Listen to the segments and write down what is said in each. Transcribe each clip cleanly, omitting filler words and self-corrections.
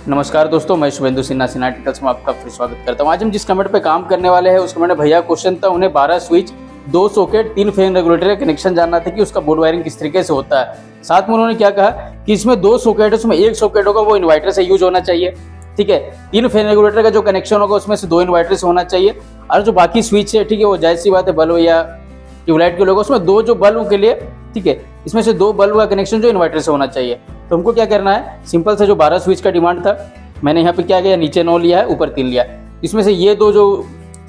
नमस्कार दोस्तों, मैं शुभेंदु सिन्हा सिन्हाटिकल्स में आपका फिर स्वागत करता हूं। आज हम जिस कमेंट पे काम करने वाले हैं उस कमेंट में भैया क्वेश्चन था, उन्हें 12 स्विच, 2 सॉकेट, 3 फैन रेगुलेटर का कनेक्शन जानना था कि उसका बोर्ड वायरिंग किस तरीके से होता है। साथ में उन्होंने क्या कहा कि इसमें 2 सॉकेट है, उसमें एक सॉकेट होगा वो इन्वर्टर से यूज होना चाहिए, ठीक है। 3 फैन रेगुलेटर का जो कनेक्शन होगा उसमें से 2 इन्वर्टर से होना चाहिए, और जो बाकी स्विच है, ठीक है, वो जाहिर सी बात है बल्ब या ट्यूबलाइट के लोग उसमें 2 जो बल्ब के लिए, ठीक है, इसमें से 2 बल्ब का कनेक्शन जो इन्वर्टर से होना चाहिए। तो हमको क्या करना है, सिंपल से जो 12 स्विच का डिमांड था, मैंने यहाँ पे क्या किया, नीचे 9 लिया है, ऊपर 3 लिया। इसमें से ये 2 जो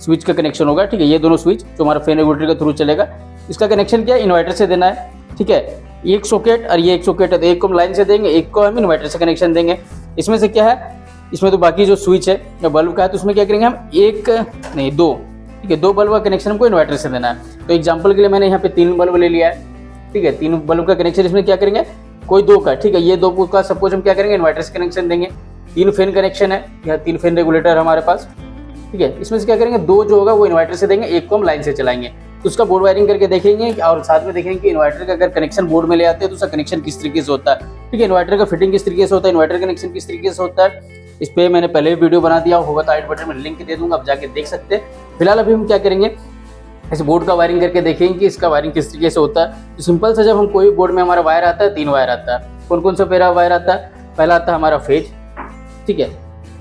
स्विच का कनेक्शन होगा, ठीक है, ये दोनों स्विच जो हमारा फैन रेगुलेटर के थ्रू चलेगा, इसका कनेक्शन क्या है, इन्वर्टर से देना है, ठीक है। एक सॉकेट और ये एक सॉकेट है, तो एक को हम लाइन से देंगे, एक को हम इन्वर्टर से कनेक्शन देंगे। इसमें से क्या है, इसमें तो बाकी जो स्विच है या बल्ब का है, तो उसमें क्या करेंगे हम, एक नहीं 2, ठीक है, 2 बल्ब का कनेक्शन हमको इन्वर्टर से देना है। तो एग्जाम्पल के लिए मैंने यहाँ पे 3 बल्ब ले लिया है, ठीक है, 3 बल्ब का कनेक्शन इसमें क्या करेंगे, कोई 2 का, ठीक है, ये 2 का सपोज हम क्या करेंगे, इन्वर्टर से कनेक्शन देंगे। 3 फैन कनेक्शन है या 3 फैन रेगुलेटर हमारे पास, ठीक है, इसमें से क्या करेंगे, 2 जो होगा वो इन्वर्टर से देंगे, एक को हम लाइन से चलाएंगे। तो उसका बोर्ड वायरिंग करके देखेंगे और साथ में देखेंगे कि इन्वर्टर का अगर कनेक्शन बोर्ड में ले आते हैं तो उसका कनेक्शन किस तरीके से होता है, ठीक है, इन्वर्टर का फिटिंग किस तरीके से होता है, इन्वर्टर कनेक्शन किस तरीके से होता है। इस पर मैंने पहले भी वीडियो बना दिया होगा, तो आई बटन में लिंक दे दूंगा, आप जाके देख सकते हैं। फिलहाल अभी हम क्या करेंगे, इस बोर्ड का वायरिंग करके देखेंगे कि इसका वायरिंग किस तरीके से होता है। तो सिंपल से जब हम कोई बोर्ड में हमारा वायर आता है, 3 वायर आता है। कौन कौन सा पहला वायर आता है, पहला आता है हमारा फेज, ठीक है,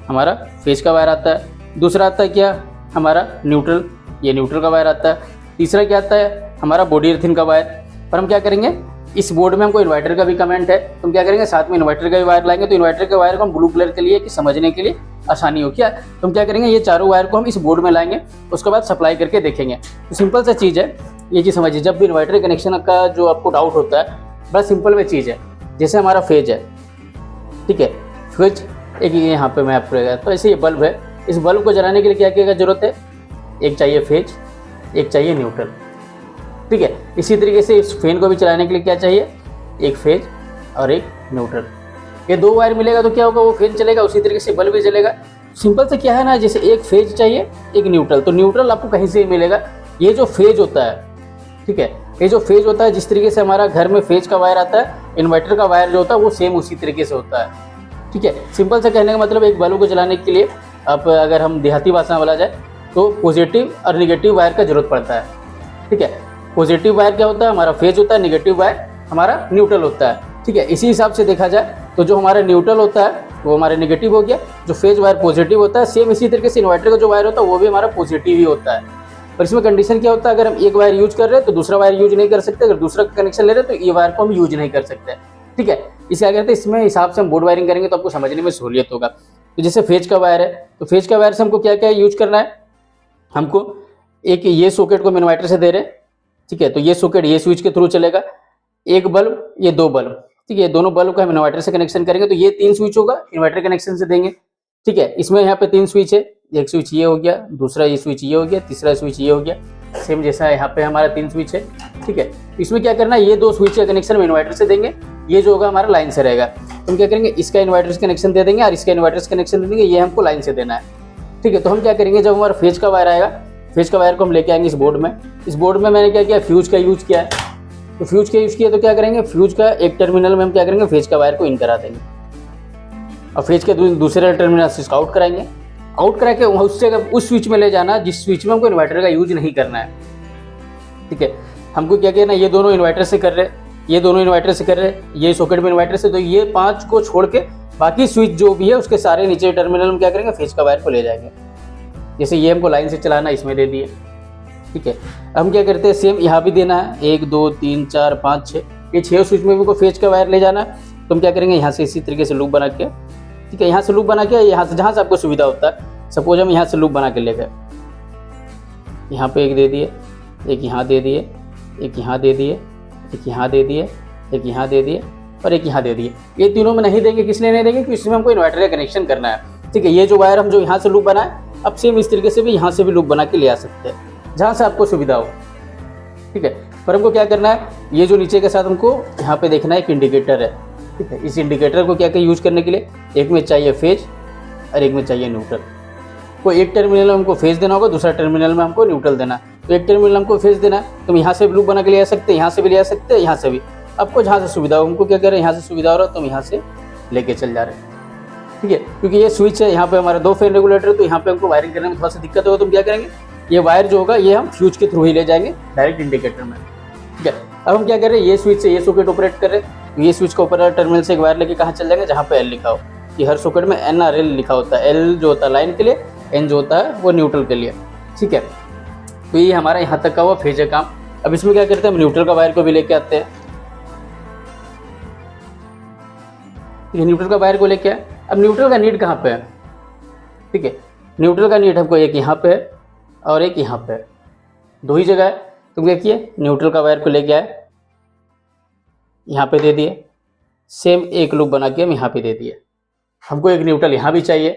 हमारा फेज का वायर आता है। दूसरा आता है क्या, हमारा न्यूट्रल, ये न्यूट्रल का वायर आता है। तीसरा क्या आता है, हमारा बॉडी अर्थिंग का वायर। पर हम क्या करेंगे, इस बोर्ड में हमको इन्वर्टर का भी कमेंट है, तो हम क्या करेंगे, साथ में इन्वर्टर का भी वायर लाएंगे। तो इन्वर्टर के वायर को हम ब्लू कलर के लिए कि समझने के लिए आसानी हो क्या, तो हम क्या करेंगे, ये चारों वायर को हम इस बोर्ड में लाएंगे, उसके बाद सप्लाई करके देखेंगे। तो सिंपल सा चीज़ है, ये चीज़ समझिए। जब भी इन्वर्टर कनेक्शन का जो आपको डाउट होता है, बड़ा सिंपल में चीज़ है। जैसे हमारा फेज है, ठीक है, फेज एक यहाँ पे मैं आपको रहेगा, तो ऐसे ये बल्ब है, इस बल्ब को जलाने के लिए क्या क्या जरूरत है, एक चाहिए फेज, एक चाहिए न्यूट्रल, ठीक है। इसी तरीके से इस फैन को भी चलाने के लिए क्या चाहिए, एक फेज और एक न्यूट्रल। ये 2 वायर मिलेगा तो क्या होगा, वो फैन चलेगा, उसी तरीके से बल्ब भी चलेगा। सिंपल से क्या है ना, जैसे एक फेज चाहिए, एक न्यूट्रल, तो न्यूट्रल आपको कहीं से ही मिलेगा। ये जो फेज होता है, ठीक है, ये जो फेज होता है, जिस तरीके से हमारा घर में फेज का वायर आता है, इन्वर्टर का वायर जो होता है वो सेम उसी तरीके से होता है, ठीक है। सिंपल से कहने का मतलब, एक बल्ब को जलाने के लिए अब अगर हम देहाती भाषा में बोला जाए तो पॉजिटिव और निगेटिव वायर का जरूरत पड़ता है, ठीक है। पॉजिटिव वायर क्या होता है, हमारा फेज होता है, निगेटिव वायर हमारा न्यूट्रल होता है, ठीक है। इसी हिसाब से देखा जाए तो जो हमारा न्यूट्रल होता है वो हमारा निगेटिव हो गया, जो फेज वायर पॉजिटिव होता है। सेम इसी तरीके से इन्वर्टर का जो वायर होता है वो भी हमारा पॉजिटिव ही होता है। पर इसमें कंडीशन क्या होता है, अगर हम एक वायर यूज कर रहे हैं तो दूसरा वायर यूज नहीं कर सकते, अगर दूसरा कनेक्शन ले रहे हैं तो ये वायर को हम यूज नहीं कर सकते, ठीक है। इसे क्या कहते हैं, इसमें हिसाब से हम बोर्ड वायरिंग करेंगे तो आपको समझने में सहूलियत होगा। तो जैसे फेज का वायर है, तो फेज का वायर से हमको क्या क्या यूज करना है, हमको एक ये सॉकेट को हम इन्वर्टर से दे रहे हैं, ठीक है, तो ये सॉकेट ये स्विच के थ्रू चलेगा, एक बल्ब, ये 2 बल्ब, ठीक है, दोनों बल्ब को हम इन्वर्टर से कनेक्शन करेंगे, तो ये 3 स्विच होगा, इन्वर्टर कनेक्शन से देंगे, ठीक है। इसमें यहाँ पे 3 स्विच है, एक स्विच ये हो गया, दूसरा ये स्विच ये हो गया, तीसरा स्विच ये हो गया, सेम जैसा यहाँ पे हमारा 3 स्विच है, ठीक है। इसमें क्या करना है, ये 2 स्विच का कनेक्शन हम इन्वर्टर से देंगे, ये जो होगा हमारा लाइन से रहेगा। तो हम क्या करेंगे, इसका इन्वर्टर से कनेक्शन दे देंगे और इसका इन्वर्टर से कनेक्शन दे देंगे, ये हमको लाइन से देना है, ठीक है। तो हम क्या करेंगे, जब हमारा फेज का वायर आएगा, फेज का वायर को हम लेके आएंगे इस बोर्ड में। इस बोर्ड में मैंने क्या किया, फ्यूज का यूज किया है, तो फ्यूज का यूज किया तो क्या करेंगे, फ्यूज का एक टर्मिनल में हम क्या करेंगे, फेज का वायर को इन करा देंगे और फेज के दूसरे टर्मिनल से इसका आउट कराएंगे। आउट करा के उससे उस स्विच में ले जाना जिस स्विच में हमको इन्वर्टर का यूज नहीं करना है, ठीक है। हमको क्या कहना, ये दोनों इन्वर्टर से कर रहे हैं, ये दोनों इन्वर्टर से कर रहे हैं, ये सॉकेट में इन्वर्टर से, तो ये 5 को छोड़ के बाकी स्विच जो भी है उसके सारे नीचे टर्मिनल में क्या करेंगे, फेज का वायर को ले जाएंगे। जैसे ये हमको लाइन से चलाना, इसमें दे दिए, ठीक है। हम क्या करते हैं, सेम यहाँ भी देना है, 1 2 3 4 5 6, ये 6 स्विच में भी को फेज का वायर ले जाना है। तो हम क्या करेंगे, यहाँ से इसी तरीके से लूप बना के, ठीक है, यहाँ से लूप बना के, यहाँ से जहाँ से आपको सुविधा होता है, सपोज हम यहाँ से लूप बना के ले गए, यहाँ पे एक दे दिए, एक यहाँ दे दिए, एक यहाँ दे दिए, एक यहाँ दे दिए, एक यहाँ दे दिए और एक यहाँ दे दिए। ये तीनों में नहीं देंगे, किसने नहीं देंगे, क्योंकि इसमें हमको इन्वर्टर का कनेक्शन करना है, ठीक है। ये जो वायर हम जो यहाँ से लूप बनाए, अब सेम इस तरीके से भी यहाँ से भी लूप बना के ले आ सकते हैं, जहाँ से आपको सुविधा हो, ठीक है। पर हमको क्या करना है, ये जो नीचे के साथ हमको यहाँ पे देखना है, एक इंडिकेटर है, ठीक है। इस इंडिकेटर को क्या क्या यूज करने के लिए, एक में चाहिए फेज और एक में चाहिए न्यूट्रल। कोई एक टर्मिनल में हमको फेज देना होगा, दूसरा टर्मिनल में हमको न्यूट्रल देना। तो एक टर्मिनल हमको फेज देना है, तो हम यहाँ से लूप बना के ले आ सकते हैं, यहाँ से भी ले आ सकते हैं, यहाँ से भी, आपको जहाँ से सुविधा हो। हमको क्या कह रहे हैं, यहाँ से सुविधा हो रहा है तो हम यहाँ से लेके चल जा रहे हैं, ठीक है, क्योंकि ये स्विच है, यहाँ पे हमारा 2 फैन रेगुलेटर है, तो यहाँ पे हमको वायरिंग करने में थोड़ा सा दिक्कत होगा। तो हम क्या करेंगे, ये वायर जो होगा ये हम फ्यूज के थ्रू ही ले जाएंगे डायरेक्ट इंडिकेटर में। ठीक है, अब हम क्या कर रहे हैं, ये स्विच से ये सॉकेट ऑपरेट कर रहे हैं, ये स्विच का ऊपर टर्मिनल से एक वायर लेके कहाँ चल जाएंगे, जहाँ पे एल लिखा हो। ये हर सॉकेट में एन आर एल लिखा होता है, एल जो होता है लाइन के लिए, एन जो होता है वो न्यूट्रल के लिए। ठीक है, तो ये हमारा यहाँ तक का हुआ फेज है काम। अब इसमें क्या करते हैं, हम न्यूट्रल का वायर को भी लेके आते हैं। ये न्यूट्रल का वायर को लेके आए। अब न्यूट्रल का नीड कहाँ पे है, ठीक है, न्यूट्रल का नीड हमको एक यहाँ पे है और एक यहाँ पे है, 2 ही जगह है। तो क्या किए, न्यूट्रल का वायर को लेके आए, यहाँ पे दे दिए, सेम एक लूप बना के हम यहाँ पे दे दिए। हमको एक न्यूट्रल यहाँ भी चाहिए,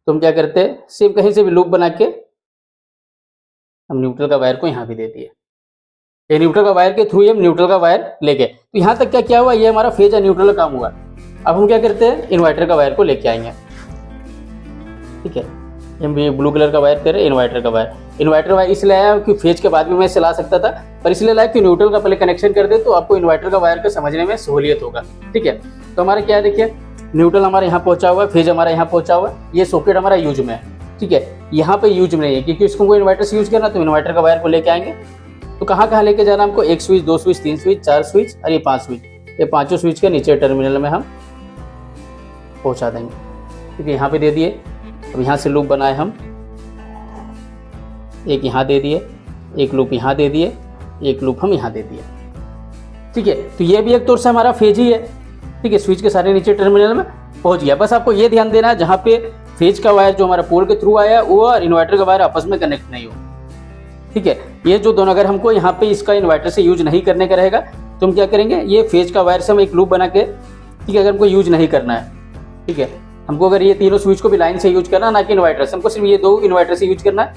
तो हम क्या करते हैं, सेम कहीं से भी लूप बना के हम न्यूट्रल का वायर को यहाँ भी दे दिए। ये न्यूट्रल का वायर के थ्रू हम न्यूट्रल का वायर लेके, तो यहाँ तक क्या हुआ, ये हमारा फेज या न्यूट्रल का काम हुआ। अब हम क्या करते हैं, इन्वर्टर का वायर को लेके आएंगे। ठीक है, हम ये ब्लू कलर का वायर कर रहे हैं, इन्वर्टर का वायर। इन्वर्टर वायर इसलिए आया कि फेज के बाद भी मैं चला सकता था, पर इसलिए लाया कि न्यूट्रल का पहले कनेक्शन कर दे तो आपको इन्वर्टर का वायर को समझने में सहूलियत होगा। ठीक है, तो हमारा क्या है, देखिए न्यूट्रल हमारे यहाँ पहुंचा हुआ है, फेज हमारा यहाँ पहुंचा हुआ है, ये सॉकेट हमारा यूज में है। ठीक है, यहाँ पे यूज में नहीं है, क्योंकि इसको इन्वर्टर से यूज करना, तो इन्वर्टर का वायर को लेके आएंगे। तो कहाँ कहाँ लेके जाना हमको, 1 स्विच, 2 स्विच, 3 स्विच, 4 स्विच और ये 5 स्विच, ये 5 स्विच के नीचे टर्मिनल में हम पहुँचा देंगे। ठीक है, यहाँ पे दे दिए। अब यहाँ से लूप बनाए हम, एक यहाँ दे दिए, एक लूप यहाँ दे दिए, एक लूप हम यहाँ दे दिए। ठीक है, तो ये भी एक तौर से हमारा फेज ही है। ठीक है, स्विच के सारे नीचे टर्मिनल में पहुंच गया। बस आपको ये ध्यान देना है, जहाँ पे फेज का वायर जो हमारा पोल के थ्रू आया वो और इन्वर्टर का वायर आपस में कनेक्ट नहीं हो। ठीक है, ये जो दोनों, अगर हमको यहाँ पे इसका इन्वर्टर से यूज नहीं करने का रहेगा तो हम क्या करेंगे, ये फेज का वायर से हम एक लूप बना के, ठीक है, अगर हमको यूज नहीं करना है, ठीक है, हमको अगर ये तीनों स्विच को भी लाइन से यूज करना, ना कि इन्वर्टर से, हमको सिर्फ ये 2 इन्वर्टर से यूज करना है,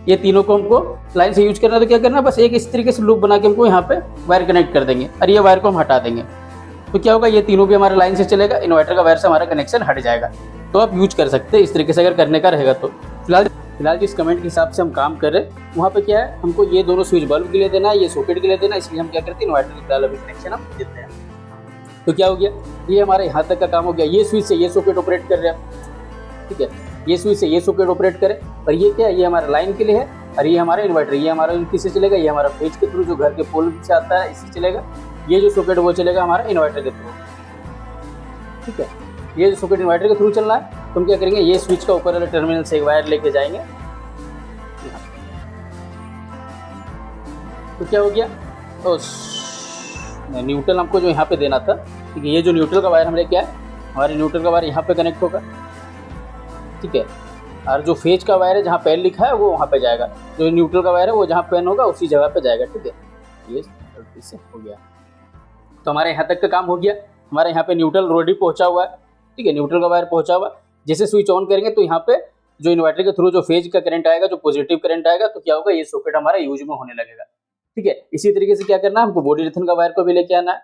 ये तीनों को हमको लाइन से यूज करना है, तो क्या करना है, बस एक इस तरीके से लूप बना के हमको यहाँ पे वायर कनेक्ट कर देंगे और ये वायर को हम हटा देंगे। तो क्या होगा, ये तीनों भी हमारे लाइन से चलेगा, इन्वर्टर का वायर से हमारा कनेक्शन हट जाएगा। तो आप यूज कर सकते हैं इस तरीके से अगर करने का रहेगा तो। फिलहाल जिस कमेंट के हिसाब से हम काम कर रहे हैं वहाँ पे क्या है, हमको ये दोनों स्विच बल्ब के लिए देना है, ये सॉकेट के लिए देना है, इसलिए हम क्या करते हैं, इन्वर्टर के फिलहाल अभी कनेक्शन हम देते हैं। तो क्या हो गया, ये हमारे यहाँ तक का काम हो गया। ये स्विच से ये सॉकेट ऑपरेट कर रहे हैं। ठीक है, ये स्विच से ये सॉकेट ऑपरेट करे, पर ये क्या है, ये हमारा लाइन के लिए है और ये हमारा इन्वर्टर, ये हमारा किससे चलेगा, ये हमारा फेज के थ्रू जो घर के पोल से आता है इससे चलेगा। ये जो सॉकेट वो चलेगा हमारा इन्वर्टर के थ्रू। ठीक है, ये जो सॉकेट इन्वर्टर के थ्रू चलना है, तो हम क्या करेंगे, ये स्विच का ऊपर वाले टर्मिनल से एक वायर लेके जाएंगे। तो क्या हो गया, तो न्यूट्रल हमको जो यहाँ पे देना था, ठीक है, ये जो न्यूट्रल का वायर हम लेके आए, हमारे न्यूट्रल का वायर यहाँ पे कनेक्ट होगा। ठीक है, और जो फेज का वायर है जहाँ पेन लिखा है वो वहाँ पे जाएगा, जो न्यूट्रल का वायर है वो जहाँ पेन होगा उसी जगह पे जाएगा। ठीक है, ये गलती से हो गया। तो हमारे यहाँ तक का काम हो गया। हमारे यहाँ पे न्यूट्रल ऑलरेडी पहुँचा हुआ है। ठीक है, न्यूट्रल का वायर पहुँचा हुआ, जैसे स्विच ऑन करेंगे तो यहाँ पे जो इन्वर्टर के थ्रू जो फेज का करंट आएगा, जो पॉजिटिव करंट आएगा, तो क्या होगा, ये सॉकेट हमारा यूज में होने लगेगा। ठीक है, इसी तरीके से क्या करना है, हमको बॉडी इरेथन का वायर को भी लेके आना है।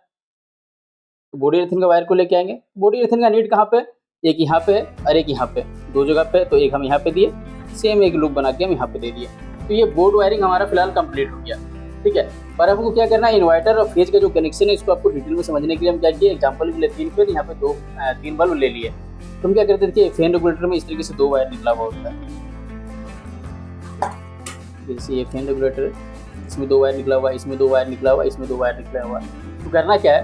तो बॉडी इरेथन का वायर को लेके आएंगे। बॉडी इरेथन का नीड कहाँ पे, एक यहाँ पे और एक यहाँ पे, 2 जगह पे। तो एक हम यहाँ पे दिए, सेम एक लूप बना के हम यहाँ पे दे दिए। तो ये बोर्ड वायरिंग हमारा फिलहाल कंप्लीट हो गया। ठीक है, पर हमको क्या करना है, इन्वर्टर और फेज का जो कनेक्शन है इसको आपको डिटेल में समझने के लिए हम क्या किए, एग्जाम्पल के लिए 3 फेज, यहाँ पे 3 बल्ब ले लिए। तो हम क्या करते थे, फैन रेगुलेटर में इस तरीके से 2 वायर निकला हुआ होता है। जैसे ये फैन रेगुलेटर है, इसमें 2 वायर निकला हुआ है, इसमें 2 वायर निकला हुआ है, इसमें 2 वायर निकला हुआ है। तो करना क्या है,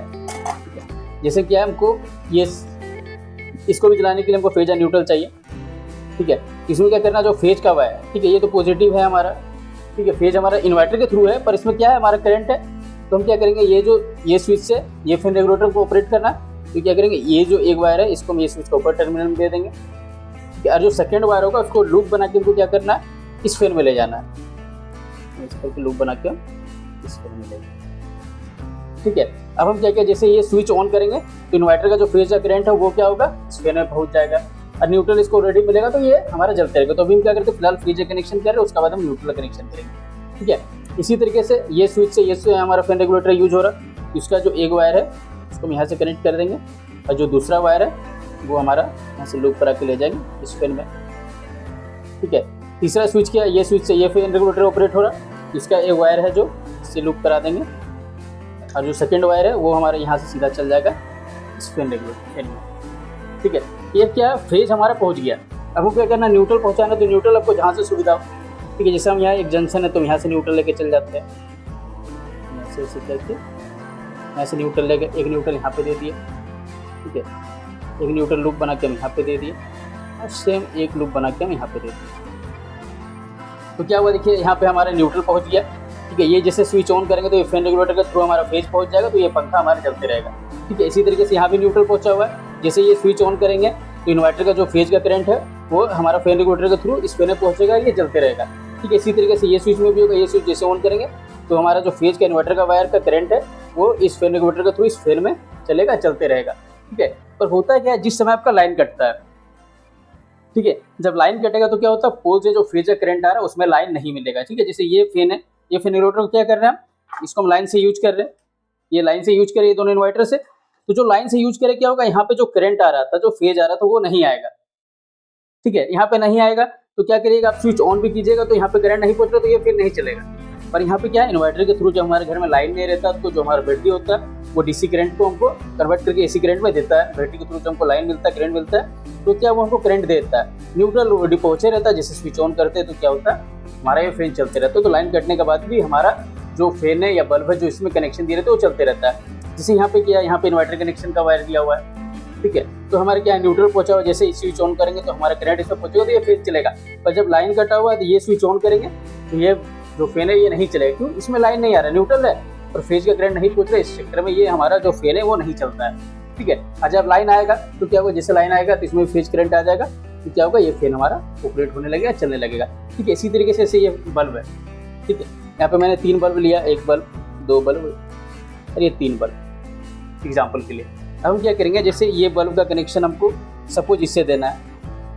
जैसे क्या है, हमको ये इसको भी चलाने के लिए हमको फेज या न्यूट्रल चाहिए। ठीक है, इसमें क्या करना, जो फेज का वायर, ठीक है, ये तो पॉजिटिव है हमारा। ठीक है, फेज हमारा इन्वर्टर के थ्रू है, पर इसमें क्या है, हमारा करंट है। तो हम क्या करेंगे, ये स्विच से ये फैन रेगुलेटर को ऑपरेट करना है। तो क्या करेंगे, ये जो एक वायर है इसको हम ये स्विच को ऊपर टर्मिनल में दे देंगे। ठीक है, और जो सेकेंड वायर होगा उसको लूप बना के हमको क्या करना है, इस फैन में ले जाना है। इस करके लूप बना के इस फैन में ले जाना। ठीक है, अब हम क्या किया, जैसे ये स्विच ऑन करेंगे तो इन्वर्टर का जो फेज का करंट है वो क्या होगा, इस फैन में पहुंच जाएगा और न्यूट्रल इसको ऑलरेडी मिलेगा, तो ये हमारा जलते रहेगा। तो अभी हम क्या करते हैं, फिलहाल फेज कनेक्शन कर रहे हैं, उसके बाद हम न्यूट्रल कनेक्शन करेंगे। ठीक है, इसी तरीके से ये स्विच से ये हमारा फैन रेगुलेटर यूज हो रहा है, इसका जो एक वायर है उसको हम यहाँ से कनेक्ट कर देंगे और जो दूसरा वायर है वो हमारा यहाँ से लूप करा के ले जाएंगे इस फैन में। ठीक है, तीसरा स्विच क्या है, ये स्विच से ये फैन रेगुलेटर ऑपरेट हो रहा है, इसका एक वायर है जो इससे लूप करा देंगे और जो सेकंड वायर है वो हमारे यहाँ से सीधा चल जाएगा इस फैन रेगुलेटर फैन में। ठीक है, ये क्या फेज हमारा पहुंच गया। अब हमको क्या करना, न्यूट्रल पहुंचाना, तो न्यूट्रल आपको जहाँ से सुविधा हो, ठीक है। जैसे हम यहाँ एक जंक्शन है तो यहाँ से न्यूट्रल लेके चल जाते हैं, यहाँ से ऐसे करके यहाँ से न्यूट्रल लेके एक न्यूट्रल यहाँ पे दे दिए, ठीक है। एक न्यूट्रल लूप बना के हम यहाँ पे दे दिए और सेम एक लूप बना के हम यहाँ पे दे दिए। तो क्या हुआ, देखिए यहाँ पे हमारा न्यूट्रल पहुँच गया, ठीक है। ये जैसे स्विच ऑन करेंगे तो ये फैन रेगुलेटर के थ्रू हमारा फेज पहुँच जाएगा, तो ये पंखा हमारा चलते रहेगा, ठीक है। इसी तरीके से यहाँ भी न्यूट्रल पहुँचा हुआ है, जैसे ये स्विच ऑन करेंगे तो इन्वर्टर का जो फेज का करंट है वो हमारा फैन रेगुलेटर के थ्रू इस फैन में पहुँचेगा, ये चलते रहेगा, ठीक है। इसी तरीके से ये स्विच में भी होगा, ये स्विच जैसे ऑन करेंगे तो हमारा जो फेज का इन्वर्टर का वायर का करंट है वो इस फैन रेगुलेटर के थ्रू इस फैन में चलेगा, चलते रहेगा, ठीक है। पर होता है क्या है, जिस समय आपका लाइन कटता है, ठीक है, जब लाइन कटेगा तो क्या होता है, पोल से जो फेज का करंट आ रहा है उसमें लाइन नहीं मिलेगा, ठीक है। जैसे ये फैन है, ये फैन रेगुलेटर को क्या कर रहे हैं हम, इसको हम लाइन से यूज कर रहे हैं, ये लाइन से यूज करें ये दोनों इन्वर्टर से, तो जो लाइन से यूज करें क्या होगा, यहाँ पे जो करंट आ रहा था, जो फेज आ रहा था वो नहीं आएगा, ठीक है। यहाँ पे नहीं आएगा तो क्या करिएगा, आप स्विच ऑन भी कीजिएगा तो यहाँ पे करंट नहीं पहुंच रहा तो ये फिर नहीं चलेगा। पर यहाँ पे क्या है, इन्वर्टर के थ्रू जब हमारे घर में लाइन नहीं रहता तो जो हमारा बैटरी होता है वो डीसी करंट को हमको कन्वर्ट करके एसी करंट में देता है। बैटरी के थ्रू जब हमको लाइन मिलता है, करंट मिलता है, तो क्या वो हमको करंट देता है। न्यूट्रल ऑलरेडी पहुंचे रहता है, जैसे स्विच ऑन करते हैं तो क्या होता है, हमारा ये फैन चलते रहता है। तो लाइन कटने के बाद भी हमारा जो फैन है या बल्ब है जो इसमें कनेक्शन दिए रहते हैं वो चलते रहता है। जैसे यहाँ पे क्या, यहाँ पे इन्वर्टर कनेक्शन का वायर दिया हुआ है, ठीक है। तो हमारे क्या न्यूट्रल पहुंचा हुआ, जैसे स्विच ऑन करेंगे तो हमारा करंट इसमें पहुंचेगा तो ये फेज चलेगा। पर जब लाइन कटा हुआ है तो ये स्विच ऑन करेंगे तो ये जो फैन है ये नहीं चलेगा, क्यों, इसमें लाइन नहीं आ रहा है, न्यूट्रल है और फेज का करंट नहीं पहुंच रहा है, इस चक्कर में ये हमारा जो फैन है वो नहीं चलता है, ठीक है। और जब लाइन आएगा तो क्या होगा, जैसे लाइन आएगा तो इसमें फेज करंट आ जाएगा, तो क्या होगा, ये फैन हमारा ऑपरेट होने लगेगा, चलने लगेगा, ठीक है। इसी तरीके से ऐसे ये बल्ब है, ठीक है। यहाँ पे मैंने 3 बल्ब लिया, 1 बल्ब, 2 बल्ब और ये 3 बल्ब एग्जाम्पल के लिए। अब हम क्या करेंगे, जैसे ये बल्ब का कनेक्शन हमको सपोज इससे देना है,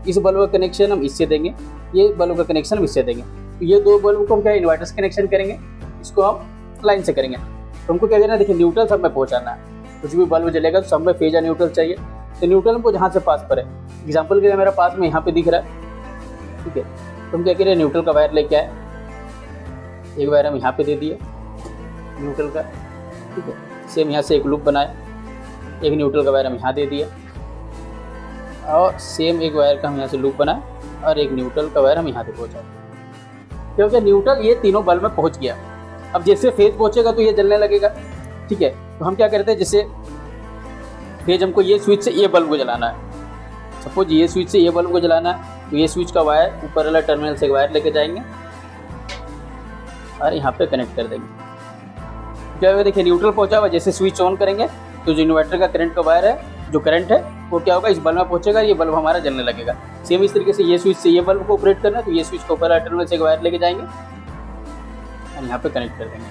इस बल्ब का कनेक्शन हम इससे देंगे, ये बल्ब का कनेक्शन हम इससे देंगे, तो ये 2 बल्ब को हम क्या इन्वर्टर से कनेक्शन करेंगे, इसको हम लाइन से करेंगे। तो हमको क्या करना है, देखिए न्यूट्रल सब में पहुंचाना है, कुछ भी बल्ब जलेगा तो सब में फेज या न्यूट्रल चाहिए, तो न्यूट्रल हमको जहाँ से पास पर है, एग्जाम्पल के लिए मेरा पास में यहाँ पे दिख रहा है, ठीक है। तो हम क्या करें, न्यूट्रल का वायर लेके आए, एक वायर हम यहाँ पे दे दिए न्यूट्रल का, ठीक है। सेम यहाँ से एक लूप बनाए, एक न्यूट्रल का वायर हम यहाँ दे दिए और सेम एक वायर का हम यहाँ से लूप बनाए और एक न्यूट्रल का वायर हम यहाँ पे पहुँचाए, क्योंकि न्यूट्रल ये तीनों बल्ब में पहुँच गया। अब जैसे फेज पहुँचेगा तो ये जलने लगेगा, ठीक है। तो हम क्या करते हैं, जैसे फेज हमको ये स्विच से ये बल्ब को जलाना है, सपोज ये स्विच से ये बल्ब को जलाना है, तो ये स्विच का वायर ऊपर वाला टर्मिनल से वायर लेके जाएंगे और यहाँ पे कनेक्ट कर देंगे। क्या होगा, देखिए न्यूट्रल पहुँचा हुआ, जैसे स्विच ऑन करेंगे तो जो इन्वर्टर का करंट का वायर है, जो करंट है वो क्या होगा, इस बल्ब में पहुंचेगा, ये बल्ब हमारा जलने लगेगा। सेम इस तरीके से ये स्विच से ये बल्ब को ऑपरेट करना है, तो ये स्विच को ऊपर टर्मिनल से वायर लेके जाएंगे और यहाँ पे कनेक्ट कर देंगे।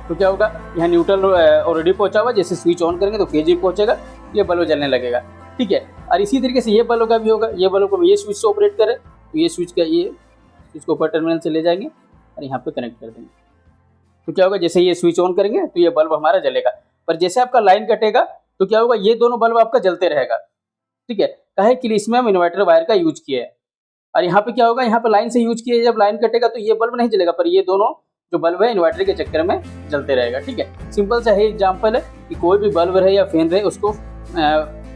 तो क्या होगा, यहाँ न्यूट्रल ऑलरेडी पहुंचा हुआ, जैसे स्विच ऑन करेंगे तो फेज भी पहुंचेगा, ये बल्ब जलने लगेगा, ठीक है। और इसी तरीके से ये बल्ब का भी होगा, ये बल्ब को ये स्विच से ऑपरेट करें तो ये स्विच का ये स्विच को ऊपर टर्मिनल से ले जाएंगे और यहाँ पे कनेक्ट कर देंगे। तो क्या होगा, जैसे ये स्विच ऑन करेंगे तो ये बल्ब हमारा जलेगा। पर जैसे आपका लाइन कटेगा तो क्या होगा, ये दोनों बल्ब आपका जलते रहेगा, ठीक है। काहे के लिए, इसमें हम इन्वर्टर वायर का यूज किया है। और यहाँ पे क्या होगा, यहाँ पे लाइन से यूज किया है, जब लाइन कटेगा तो ये बल्ब नहीं जलेगा, पर ये दोनों जो बल्ब है इन्वर्टर के चक्कर में जलते रहेगा, ठीक है। सिंपल सा है एग्जाम्पल है कि कोई भी बल्ब रहे या फैन रहे, उसको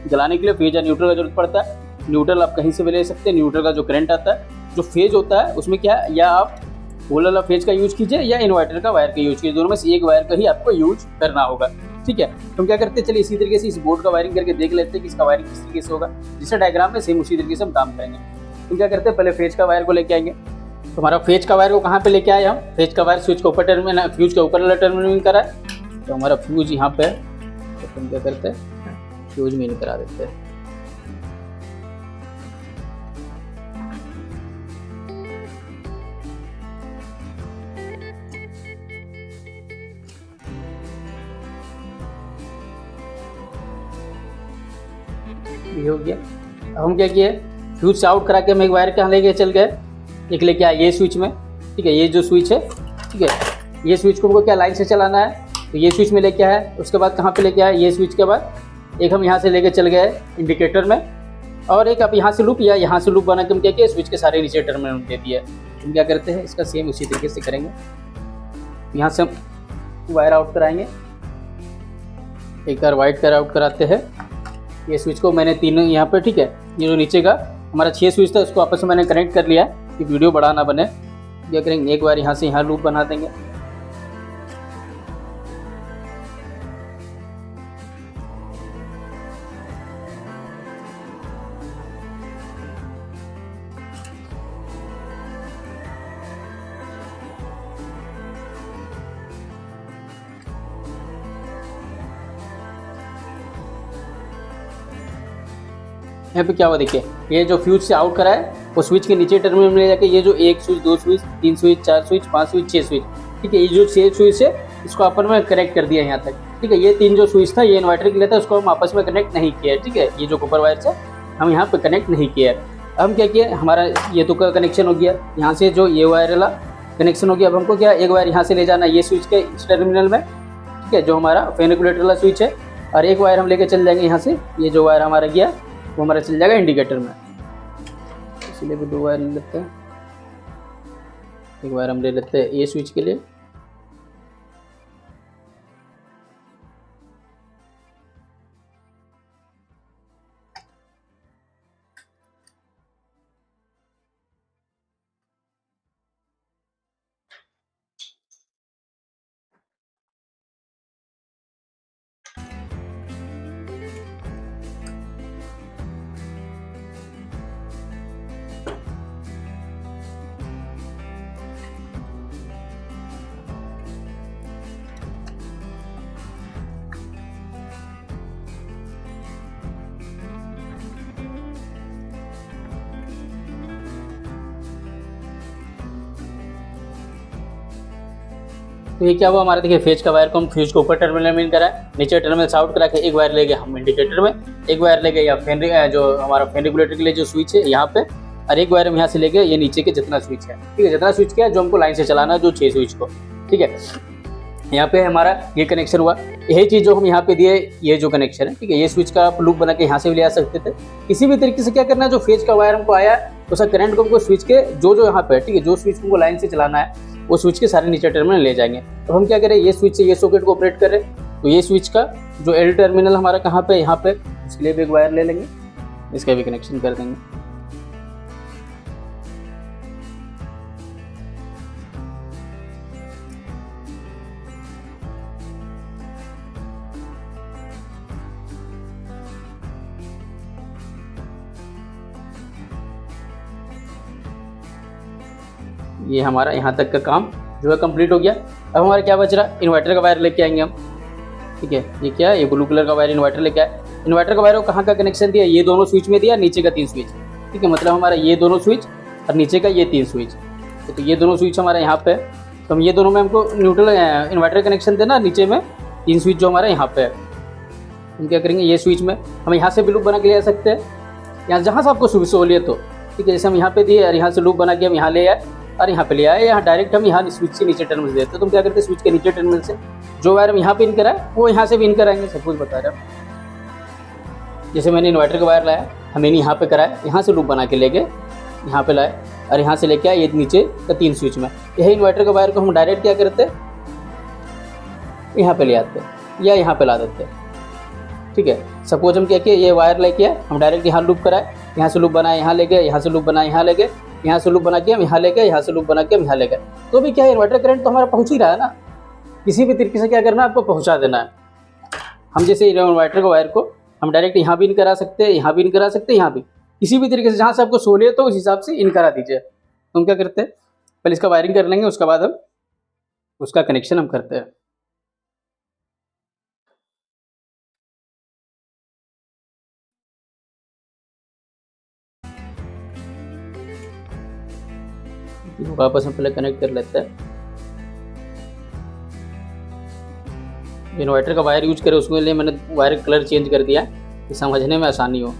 जलाने के लिए फेज या न्यूट्रल का जरूरत पड़ता है। न्यूट्रल आप कहीं से भी ले सकते हैं, न्यूट्रल का जो करंट आता है, जो फेज होता है उसमें क्या है, या आप पोल वाला फेज का यूज कीजिए या इन्वर्टर का वायर का यूज कीजिए, दोनों में से एक वायर का ही आपको यूज करना होगा, ठीक है। तो हम क्या करते हैं, चलिए इसी तरीके से इस बोर्ड का वायरिंग करके देख लेते हैं कि इसका वायरिंग किस तरीके से होगा। जिससे डायग्राम में सेम उसी तरीके से हम काम करेंगे। तो क्या करते हैं, पहले फेज का वायर को लेके आएंगे। तो हमारा फेज का वायर को कहाँ पे लेके आए हम, फेज का वायर स्विच के ऊपर टर्मिनल, फ्यूज के ऊपर वाला टर्मिनल करा है, तो हमारा फ्यूज यहाँ पे है, तो हम क्या करते हैं, फ्यूज में करा देते हैं। ये हो गया। अब हम क्या किए, फ्यूज से आउट करा के हम एक वायर कहाँ लेके चल गए, एक लेके आए ये स्विच में, ठीक है। ये जो स्विच है, ठीक है, ये स्विच को हमको क्या लाइन से चलाना है, तो ये स्विच में लेके आए। उसके बाद कहाँ पे लेके आए, ये स्विच के बाद एक हम यहाँ से लेके चल गए इंडिकेटर में, और एक आप यहाँ से लूप या यहाँ से लूप बना के हम क्या किया, स्विच के सारे नीचे टर्मिनल दे दिया। हम क्या करते हैं, इसका सेम उसी तरीके से करेंगे। यहाँ से हम वायर आउट कराएंगे, एक बार वाइट कर आउट कराते हैं, ये स्विच को मैंने तीनों यहाँ पे, ठीक है, ये जो नीचे का हमारा 6 स्विच था उसको आपस में मैंने कनेक्ट कर लिया कि वीडियो बड़ा ना बने। क्या करेंगे, एक बार यहाँ से यहाँ लूप बना देंगे। यहाँ पे क्या हुआ देखिए, ये जो फ्यूज से आउट करा है वो स्विच के नीचे टर्मिनल में ले जाके ये जो 1 switch 2 switch 3 switch 4 switch 5 switch 6 switch, ठीक है, ये जो 6 स्विच है इसको अपन में कनेक्ट कर दिया यहाँ तक। ठीक है, ये 3 जो स्विच था ये इन्वर्टर के लिए था, उसको हम आपस में कनेक्ट नहीं किया है। ठीक है, ये जो कॉपर वायर से हम यहाँ पे कनेक्ट नहीं किया है। हम क्या किया, हमारा ये तो का कनेक्शन हो गया, यहाँ से जो ये वायर वाला कनेक्शन हो गया। अब हमको क्या, एक वायर यहाँ से ले जाना ये स्विच के इस टर्मिनल में, ठीक है, जो हमारा फैन रेगुलेटर वाला स्विच है, और एक वायर हम लेके चल जाएंगे यहाँ से, ये जो वायर हमारा गया वो हमारा चल जाएगा इंडिकेटर में। इसलिए भी 2 वायर ले लेते हैं, एक वायर हम ले लेते हैं ये स्विच के लिए। तो ये क्या हुआ हमारा, देखिए फेज का वायर को हम फ्यूज के ऊपर टर्मिनल में इन करा है, नीचे टर्मिनल से आउट करा के एक वायर ले गए हम इंडिकेटर में, एक वायर ले गए या फैन जो हमारा फैन रेगुलेटर के लिए जो स्विच है यहाँ पे, और एक वायर हम यहाँ से ले गए ये नीचे के जितना स्विच है। ठीक है, जितना स्विच क्या है जो हमको लाइन से चलाना है, जो 6 स्विच को। ठीक है, यहाँ पे हमारा ये कनेक्शन हुआ, यही चीज़ जो हम यहाँ पे दिए, ये जो कनेक्शन है, ठीक है, ये स्विच का आप लूप बना के यहाँ से भी ले आ सकते थे। किसी भी तरीके से क्या करना है, जो फेज का वायर हमको आया है तो सर करंट को हमको स्विच के जो यहाँ पे, ठीक है, जो स्विच को लाइन से चलाना है वो स्विच के सारे नीचे टर्मिनल ले जाएंगे। तो हम क्या करें, ये स्विच से ये सॉकेट को ऑपरेट करें, तो ये स्विच का जो एल टर्मिनल हमारा कहाँ पे, यहाँ पे, उसके लिए भी एक वायर ले लेंगे, इसका भी कनेक्शन कर देंगे। ये हमारा यहाँ तक का काम जो है कंप्लीट हो गया। अब हमारा क्या बच रहा, इन्वर्टर का वायर लेके आएंगे हम। ठीक है, ये क्या है, ये ब्लू कलर का वायर इन्वर्टर लेके आए। इन्वर्टर का वायर को कहाँ का कनेक्शन दिया, ये दोनों स्विच में दिया, नीचे का 3 स्विच। ठीक है, मतलब हमारा ये दोनों स्विच और नीचे का ये 3 स्विच। तो ये दोनों स्विच हमारा यहाँ पे, तो हम ये दोनों में हमको न्यूट्रल इन्वर्टर कनेक्शन देना, नीचे में 3 स्विच जो हमारा यहाँ पे है। हम क्या करेंगे, ये स्विच में हम यहाँ से भी लूप बना के ले आ सकते हैं, यहाँ जहाँ से आपको सहूलियत हो। ठीक है, जैसे हम यहाँ पे दिए और यहाँ से लूप बना के हम यहाँ ले आए और यहाँ पे ले आए, यहाँ डायरेक्ट हम यहाँ स्विच से नीचे टर्मिनल देते हैं। तो हम क्या करते हैं, स्विच के नीचे टर्मिनल से जो वायर हम यहाँ पे इन करा है वो यहाँ से भी इन कराएंगे। सब कुछ बता रहे हैं, जैसे मैंने इन्वर्टर का वायर लाया, हमने यहाँ पे कराया, यहाँ से लूप बना के लेके यहाँ पे लाए और यहाँ से लेके आए ये नीचे का 3 स्विच में। यही इन्वर्टर का वायर को हम डायरेक्ट क्या करते हैं, यहाँ पे ले आते हैं या यहाँ पे ला देते हैं। ठीक है, सपोज हम क्या किए, ये वायर लेके आए, हम डायरेक्ट यहाँ लूप कराए, यहाँ से लूप बनाए, यहाँ ले गए, यहाँ से लूप बनाए, यहाँ ले गए, यहाँ से लूप बना के हम यहाँ ले गए, यहाँ से लूप बना के हम यहाँ ले गए। तो भी क्या है, इन्वर्टर करंट तो हमारा पहुँच ही रहा है ना। किसी भी तरीके से क्या करना है, आपको पहुँचा देना है। हम जैसे इन्वर्टर का वायर को हम डायरेक्ट यहाँ भी इन करा सकते हैं, यहाँ भी इन करा सकते हैं, यहाँ भी किसी भी तरीके से जहाँ से आपको सहूलियत हो उस हिसाब से इन करा दीजिए। तो हम क्या करते हैं, पहले इसका वायरिंग कर लेंगे, उसके बाद हम उसका कनेक्शन हम करते हैं। वापस हम पहले कनेक्ट कर लेते हैं। इन्वर्टर का वायर यूज करें, उसके लिए मैंने वायर कलर चेंज कर दिया कि समझने में आसानी हो।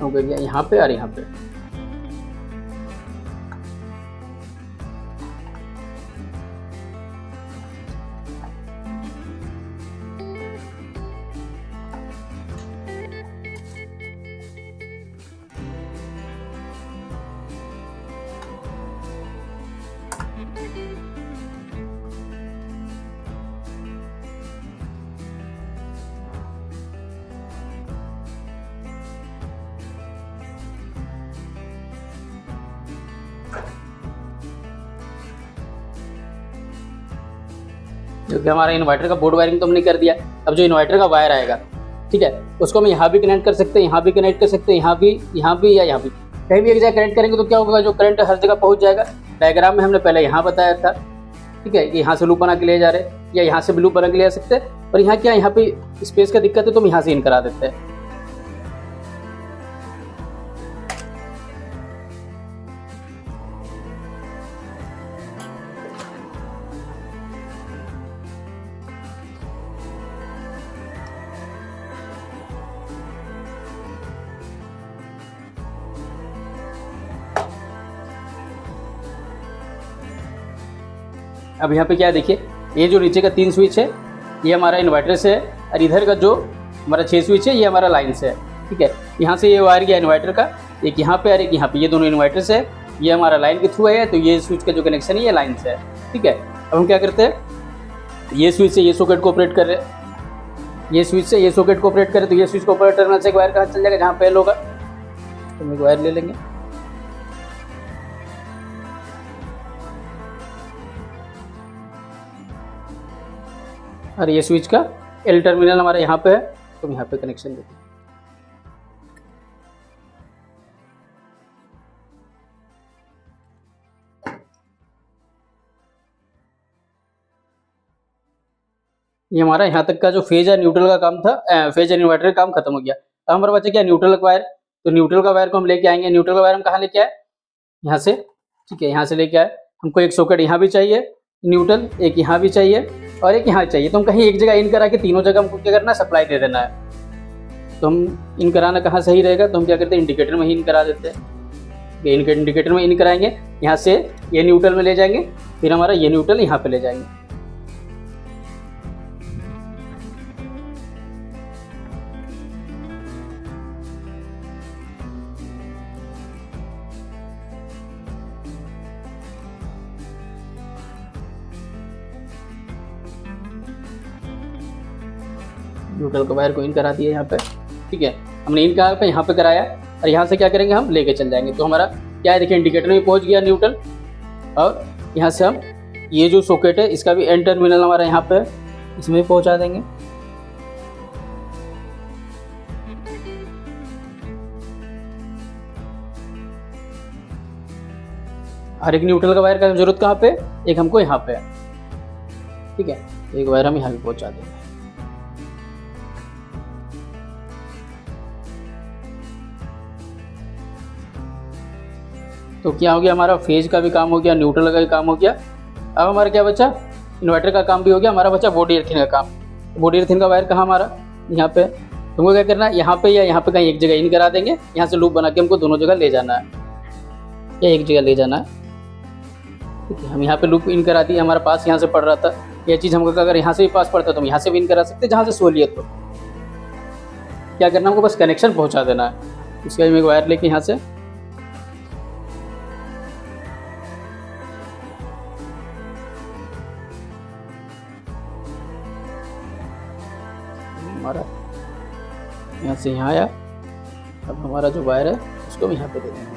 हो गया यहाँ पे और यहाँ पे। क्योंकि हमारा इन्वर्टर का बोर्ड वायरिंग तो हमने कर दिया। अब जो इन्वर्टर का वायर आएगा, ठीक है, उसको हम यहाँ भी कनेक्ट कर सकते हैं, यहाँ भी कनेक्ट कर सकते हैं, यहाँ भी या यहाँ भी, कहीं भी एक जगह कनेक्ट करेंगे तो क्या होगा, जो करंट हर जगह पहुँच जाएगा। डायग्राम में हमने पहले यहाँ बताया था, ठीक है, कि यहाँ से लूप बना के ले जा रहे हैं या यहाँ से भी लूप बना के ले जा सकते हैं। और यहाँ क्या, यहाँ पे स्पेस का दिक्कत है तो हम यहाँ से इन करा देते हैं। अब यहाँ पे क्या है देखिए, ये जो नीचे का 3 स्विच है ये हमारा इन्वर्टर से है, और इधर का जो हमारा 6 स्विच है ये हमारा लाइन से है, ठीक है। यहाँ से ये वायर गया इन्वर्टर का, एक यहाँ पे और एक यहाँ पे, ये दोनों इन्वर्टर से है, ये हमारा लाइन के थ्रू है, तो ये स्विच का जो कनेक्शन है ये लाइन से है, ठीक है। अब हम क्या करते हैं, ये स्विच से ये सॉकेट को ऑपरेट कर रहे हैं, ये स्विच से ये सॉकेट को ऑपरेट करें, तो ये स्विच को ऑपरेट करने से एक वायर कहाँ चल जाएगा, जहाँ फेल होगा तो हम एक वायर ले लेंगे। और ये स्विच का एल टर्मिनल हमारा यहाँ पे है, तो हम यहाँ पे कनेक्शन देते हैं। ये हमारा यहाँ तक का जो फेज या न्यूट्रल का काम था, फेज या इन्वर्टर का काम खत्म हो गया। अब हमारे बचा क्या, न्यूट्रल का वायर। तो न्यूट्रल का वायर को हम लेके आएंगे। न्यूट्रल का वायर हम कहाँ लेके आए, यहाँ से, ठीक है, यहाँ से लेके आए। हमको एक सॉकेट यहाँ भी चाहिए न्यूट्रल, एक यहाँ भी चाहिए और एक यहाँ चाहिए। तो हम कहीं एक जगह इन करा के तीनों जगह हमको क्या करना है, सप्लाई दे देना है। तो हम इन कराना कहाँ सही रहेगा, तो हम क्या करते हैं, इंडिकेटर में ही इन करा देते हैं। इंडिकेटर में इन कराएंगे, यहाँ से ये न्यूट्रल में ले जाएंगे, फिर हमारा ये न्यूट्रल यहाँ पे ले जाएंगे। न्यूट्रल का वायर को इन करा दिया यहाँ पे, ठीक है। हमने इन करा पे यहाँ पे कराया और यहाँ से क्या करेंगे, हम लेके चल जाएंगे। तो हमारा क्या है, देखिए इंडिकेटर में पहुँच गया न्यूट्रल, और यहाँ से हम ये जो सॉकेट है इसका भी एंड टर्मिनल हमारा यहाँ पे, इसमें पहुँचा देंगे। और एक न्यूट्रल का वायर का जरूरत कहाँ पे, एक हमको यहाँ पे है, ठीक है, एक वायर हम यहाँ पे पहुँचा देंगे। तो क्या हो गया, हमारा फेज का भी काम हो गया, न्यूट्रल का भी काम हो गया। अब हमारा क्या बचा, इन्वर्टर का काम भी हो गया, हमारा बचा बॉडी अर्थिंग का काम। बॉडी अर्थिंग का वायर कहाँ, हमारा यहाँ पे। तुमको क्या करना है, यहाँ पे या यहाँ पे कहीं एक जगह इन करा देंगे, यहाँ से लूप बना के हमको दोनों जगह ले जाना है, या एक जगह ले जाना है, ठीक है। हम यहाँ पे लूप इन करा दिए, हमारे पास यहाँ से पड़ रहा था यह चीज़, हमको अगर यहाँ से भी पास पड़ता तो हम यहाँ से भी इन करा सकते, जहाँ से सहूलियत हो। क्या करना, हमको बस कनेक्शन पहुँचा देना है। इसका हम एक वायर लेके यहाँ से हमारा यहाँ से यहाँ आया। अब हमारा जो वायर है उसको हम यहाँ पे दे देंगे।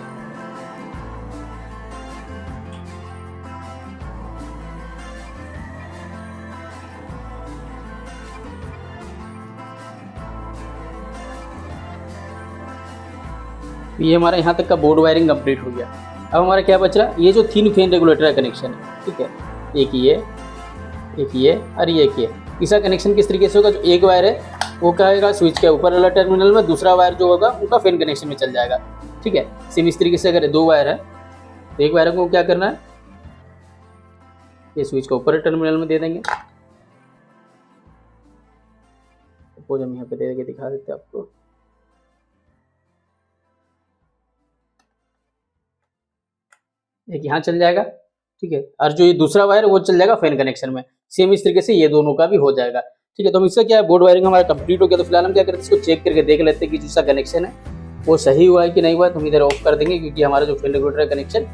ये हमारा यहाँ तक का बोर्ड वायरिंग कंप्लीट हो गया। अब हमारा क्या बच रहा है, ये जो 3 फैन रेगुलेटर का कनेक्शन है, ठीक है, एक ये और ये एक ये। इसका कनेक्शन किस तरीके से होगा, जो एक वायर है वो क्या होगा, स्विच के ऊपर वाला टर्मिनल में, दूसरा वायर जो होगा उनका फैन कनेक्शन में चल जाएगा, ठीक है। सेम इस तरीके से अगर 2 वायर है तो एक वायर को क्या करना है, ये स्विच को ऊपर टर्मिनल में दे देंगे। सपोज हम यहाँ पे दे के दिखा देते हैं आपको। एक यहाँ चल जाएगा, ठीक है, और जो ये दूसरा वायर है वो चल जाएगा फैन कनेक्शन में। सेम इस तरीके से ये दोनों का भी हो जाएगा, ठीक है। तो इसका क्या है, बोर्ड वायरिंग हमारा कंप्लीट हो गया। तो फिलहाल हम क्या करते हैं, इसको चेक करके देख लेते हैं कि जिसका कनेक्शन है वो सही हुआ है कि नहीं हुआ है। तो हम इधर ऑफ कर देंगे, क्योंकि हमारा जो फैन रेगुलेटर का कनेक्शन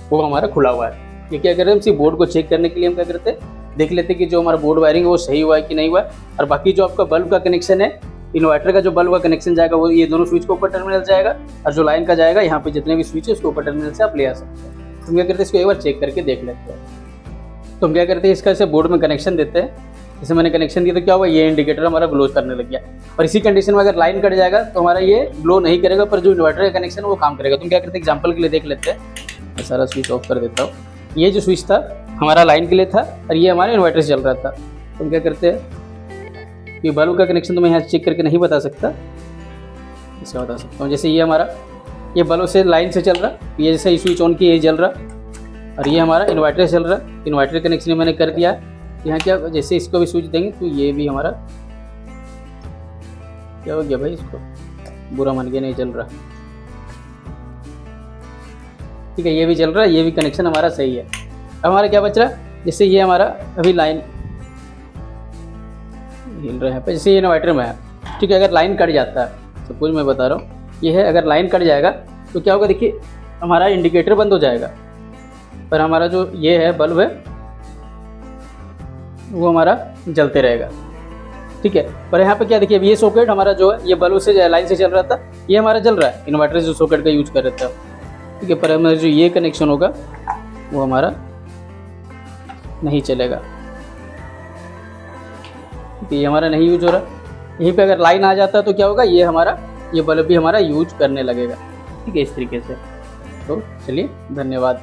वो हमारा खुला हुआ है। ये क्या करें, हम सिर्फ बोर्ड को चेक करने के लिए हम क्या करते हैं, देख लेते हैं कि जो हमारा बोर्ड वायरिंग है वो सही हुआ है कि नहीं हुआ है। और बाकी जो आपका बल्ब का कनेक्शन है, इन्वर्टर का जो बल्ब का कनेक्शन जाएगा वो ये दोनों स्विच को ऊपर टर्मिनल जाएगा, और जो लाइन का जाएगा यहाँ पे जितने भी स्विच है उसको ऊपर टर्मिनल से आप ले आ सकते हैं। तो हम क्या करते हैं, इसको एक बार चेक करके देख लेते हैं। तो हम क्या करते हैं, इसका ऐसे बोर्ड में कनेक्शन देते हैं। जैसे मैंने कनेक्शन दिया तो क्या हुआ, ये इंडिकेटर हमारा ग्लो करने लग गया। और इसी कंडीशन में अगर लाइन कट जाएगा तो हमारा ये ग्लो नहीं करेगा, पर जो इन्वर्टर का कनेक्शन है वो काम करेगा। तुम क्या करते हैं, एग्जाम्पल के लिए देख लेते हैं। मैं सारा स्विच ऑफ कर देता हूँ। ये जो स्विच था हमारा लाइन के लिए था और ये हमारे इन्वर्टर से चल रहा था। तुम क्या करते हैं, ये बल्ब का कनेक्शन तो मैं यहाँ चेक करके नहीं बता सकता, इसे बता सकता हूँ। जैसे ये हमारा ये बल्ब से लाइन से चल रहा, ये जैसे स्विच ऑन किया ये जल रहा, और ये हमारा इन्वर्टर से चल रहा। इन्वर्टर कनेक्शन मैंने कर दिया। यहाँ क्या, जैसे इसको भी स्विच देंगे तो ये भी हमारा क्या हो गया भाई, इसको बुरा मान के नहीं चल रहा, ठीक है। ये भी चल रहा है, ये भी कनेक्शन हमारा सही है। अब हमारा क्या बच रहा है, जैसे ये हमारा अभी लाइन हिल रहा है पे, जैसे ये इन्वर्टर में है, ठीक है। अगर लाइन कट जाता है, सपोज मैं बता रहा हूँ ये है, अगर लाइन कट जाएगा तो क्या होगा, देखिए हमारा इंडिकेटर बंद हो जाएगा, पर हमारा जो ये है बल्ब है वो हमारा जलते रहेगा, ठीक है। पर यहाँ पे क्या देखिए, अब ये सॉकेट हमारा जो है ये बल्ब से लाइन से चल रहा था, ये हमारा जल रहा है, इन्वर्टर से जो सॉकेट का यूज कर रहा था, ठीक है। पर हमारा जो ये कनेक्शन होगा वो हमारा नहीं चलेगा, ठीक है। ये हमारा नहीं यूज हो रहा। यहीं पे अगर लाइन आ जाता है तो क्या होगा, ये हमारा ये बल्ब भी हमारा यूज करने लगेगा, ठीक है, इस तरीके से। तो चलिए, धन्यवाद।